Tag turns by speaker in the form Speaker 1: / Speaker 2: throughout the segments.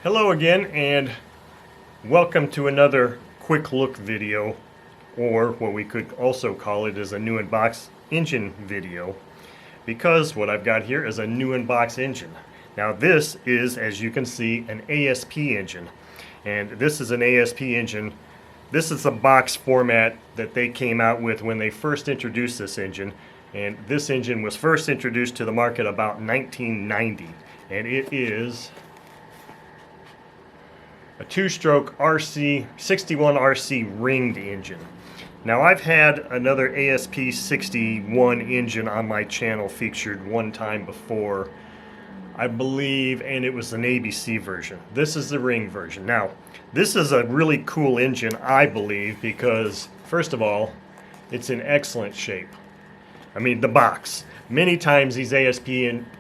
Speaker 1: Hello again, and welcome to another quick look video, or what we could also call it is a new in-box engine video, because what I've got here is a new in-box engine. Now this is, as you can see, an ASP engine, and this is an ASP engine. This is the box format that they came out with when they first introduced this engine, and this engine was first introduced to the market about 1990, and it is a two-stroke RC 61 RC ringed engine. Now I've had another ASP 61 engine on my channel featured one time before, I believe, and it was an ABC version. This is the ring version. Now this is a really cool engine, I believe, because first of all, it's in excellent shape. I mean, the box. Many times these ASP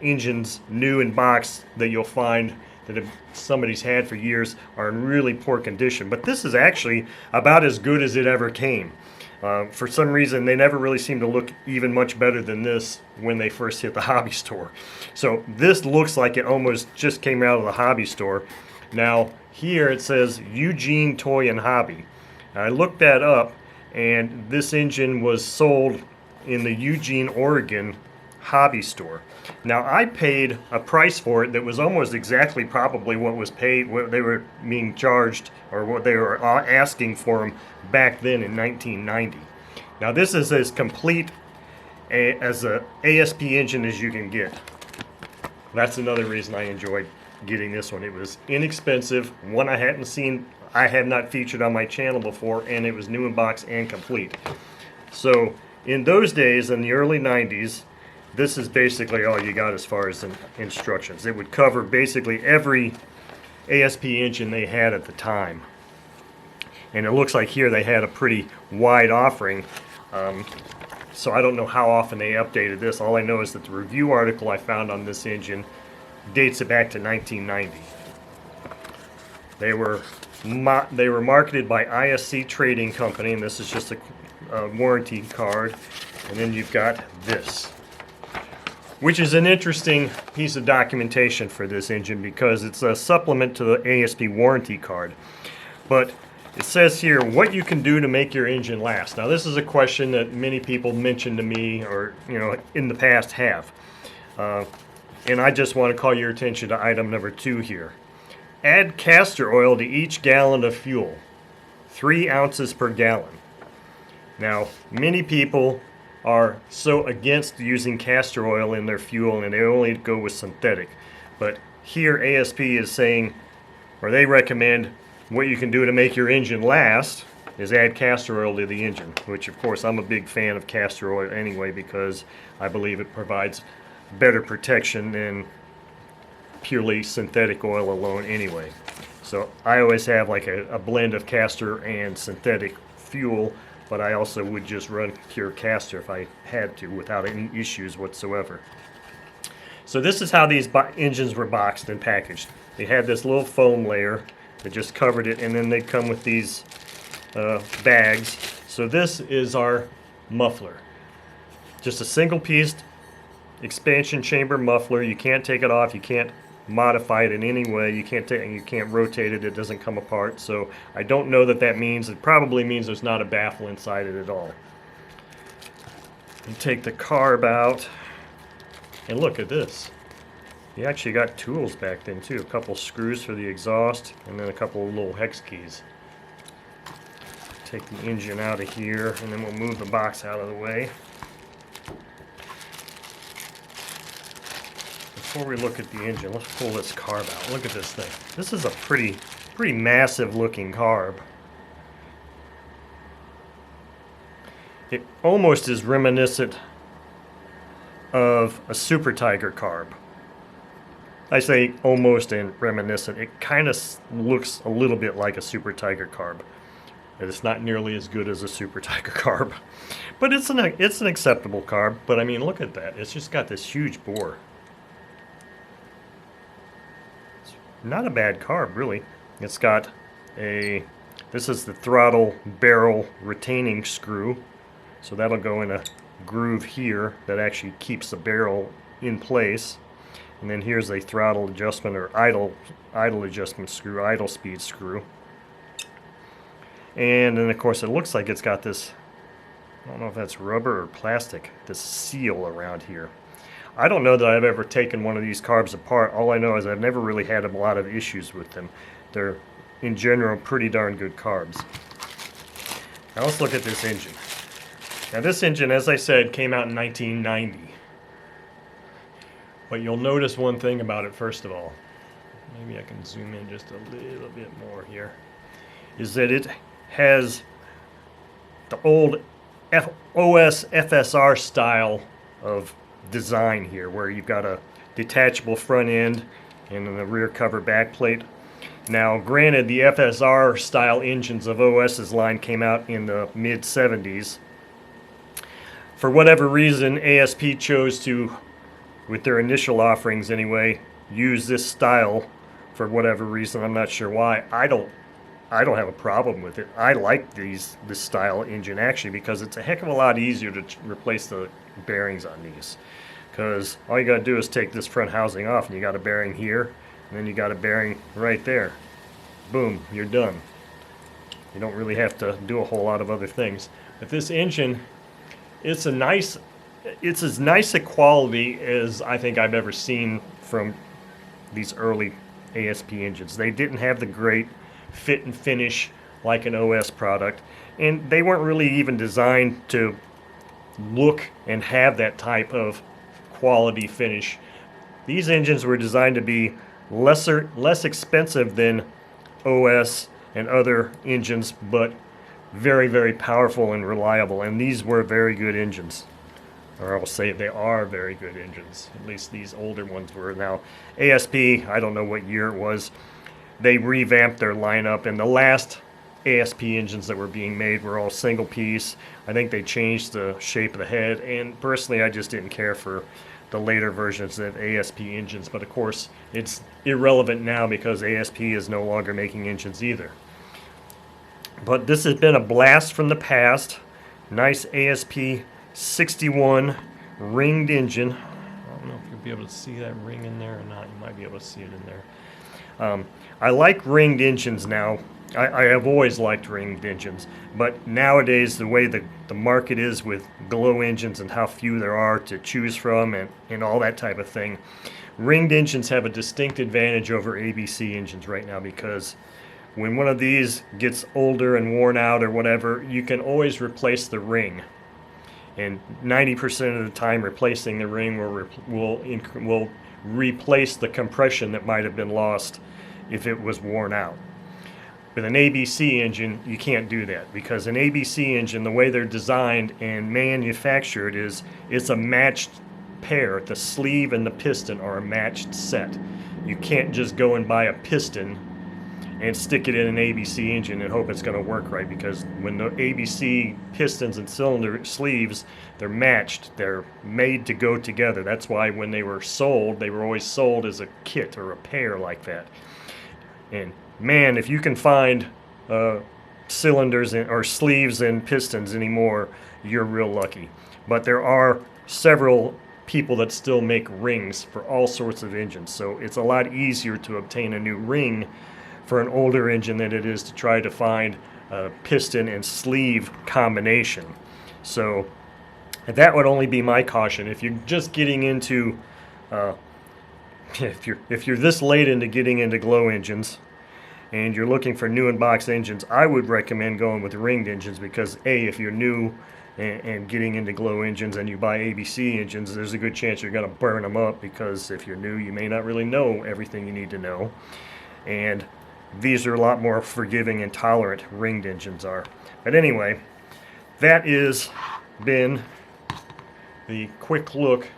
Speaker 1: engines, new in box, that you'll find that if somebody's had for years, are in really poor condition. But this is actually about as good as it ever came. For some reason, they never really seemed to look even much better than this when they first hit the hobby store. So this looks like it almost just came out of the hobby store. Now here it says Eugene Toy and Hobby. I looked that up, and this engine was sold in the Eugene, Oregon hobby store. Now I paid a price for it that was almost exactly probably what was paid, what they were being charged, or what they were asking for them back then in 1990. Now this is as complete as a ASP engine as you can get. That's another reason I enjoyed getting this one. It was inexpensive, one I hadn't seen, I had not featured on my channel before, and it was new in box and complete. So in those days, in the early 90s, this is basically all you got as far as instructions. It would cover basically every ASP engine they had at the time. And it looks like here they had a pretty wide offering. So I don't know how often they updated this. All I know is that the review article I found on this engine dates it back to 1990. They were marketed by ISC Trading Company, and this is just a warranty card. And then you've got this, which is an interesting piece of documentation for this engine because it's a supplement to the ASP warranty card. But it says here what you can do to make your engine last. Now this is a question that many people mentioned to me, or in the past have. And I just want to call your attention to item number 2 here. Add castor oil to each gallon of fuel, 3 ounces per gallon. Now many people are so against using castor oil in their fuel, and they only go with synthetic. But here ASP is saying, or they recommend, what you can do to make your engine last is add castor oil to the engine, which of course I'm a big fan of castor oil anyway, because I believe it provides better protection than purely synthetic oil alone anyway. So I always have like a blend of castor and synthetic fuel, but I also would just run pure castor if I had to without any issues whatsoever. So this is how these engines were boxed and packaged. They had this little foam layer that just covered it, and then they come with these bags. So this is our muffler. Just a single piece expansion chamber muffler. You can't take it off, you can't modify it in any way, you can't rotate it, it doesn't come apart. So I don't know that that means, it probably means there's not a baffle inside it at all. You take the carb out, and look at this. You actually got tools back then too, a couple screws for the exhaust, and then a couple of little hex keys. Take the engine out of here, and then we'll move the box out of the way. Before we look at the engine, let's pull this carb out. Look at this thing. This is a pretty massive looking carb. It almost is reminiscent of a Super Tiger carb. I say almost and reminiscent. It kind of looks a little bit like a Super Tiger carb. It's not nearly as good as a Super Tiger carb, but it's an acceptable carb. But I mean, look at that. It's just got this huge bore. Not a bad carb, really. It's got this is the throttle barrel retaining screw, so that'll go in a groove here that actually keeps the barrel in place. And then here's a throttle adjustment or idle adjustment screw, idle speed screw. And then of course it looks like it's got this, I don't know if that's rubber or plastic, this seal around here. I don't know that I've ever taken one of these carbs apart. All I know is I've never really had a lot of issues with them. They're in general pretty darn good carbs. Now let's look at this engine. Now this engine, as I said, came out in 1990. But you'll notice one thing about it first of all. Maybe I can zoom in just a little bit more here. Is that it has the old OS FSR style of design here, where you've got a detachable front end and then the rear cover back plate. Now granted, the FSR style engines of OS's line came out in the mid 70s. For whatever reason, ASP chose to, with their initial offerings anyway, use this style for whatever reason. I'm not sure why. I don't have a problem with it. I like this style engine actually because it's a heck of a lot easier to replace the bearings on these. Because all you got to do is take this front housing off and you got a bearing here and then you got a bearing right there. Boom, you're done. You don't really have to do a whole lot of other things. But this engine, it's as nice a quality as I think I've ever seen from these early ASP engines. They didn't have the great fit and finish like an OS product, and they weren't really even designed to look and have that type of quality finish. These engines were designed to be less expensive than OS and other engines, but very, very powerful and reliable, and these were very good engines. Or I'll say they are very good engines. At least these older ones were. Now, ASP, I don't know what year it was, they revamped their lineup, and the last ASP engines that were being made were all single piece. I think they changed the shape of the head, and personally I just didn't care for the later versions of ASP engines, but of course it's irrelevant now because ASP is no longer making engines either. But this has been a blast from the past. Nice ASP 61 ringed engine. I don't know if you'll be able to see that ring in there or not. You might be able to see it in there. I like ringed engines now. I have always liked ringed engines, but nowadays the way the market is with glow engines and how few there are to choose from and all that type of thing, ringed engines have a distinct advantage over ABC engines right now, because when one of these gets older and worn out or whatever, you can always replace the ring. And 90% of the time replacing the ring will replace the compression that might have been lost if it was worn out. With an ABC engine, you can't do that, because an ABC engine, the way they're designed and manufactured, is it's a matched pair. The sleeve and the piston are a matched set. You can't just go and buy a piston and stick it in an ABC engine and hope it's going to work right, because when the ABC pistons and cylinder sleeves, they're matched. They're made to go together. That's why when they were sold, they were always sold as a kit or a pair like that. And man, if you can find cylinders or sleeves and pistons anymore, you're real lucky. But there are several people that still make rings for all sorts of engines, so it's a lot easier to obtain a new ring for an older engine than it is to try to find a piston and sleeve combination. So that would only be my caution. If you're just getting into if you're this late into getting into glow engines and you're looking for new in box engines, I would recommend going with ringed engines, because if you're new and getting into glow engines and you buy ABC engines, there's a good chance you're going to burn them up, because if you're new, you may not really know everything you need to know. And these are a lot more forgiving and tolerant, ringed engines are. But anyway, that has been the quick look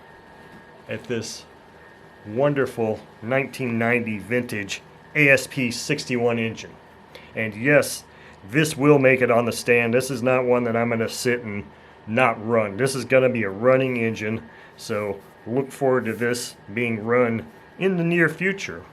Speaker 1: at this wonderful 1990 vintage ASP 61 engine. And yes, this will make it on the stand. This is not one that I'm going to sit and not run. This is going to be a running engine, so look forward to this being run in the near future.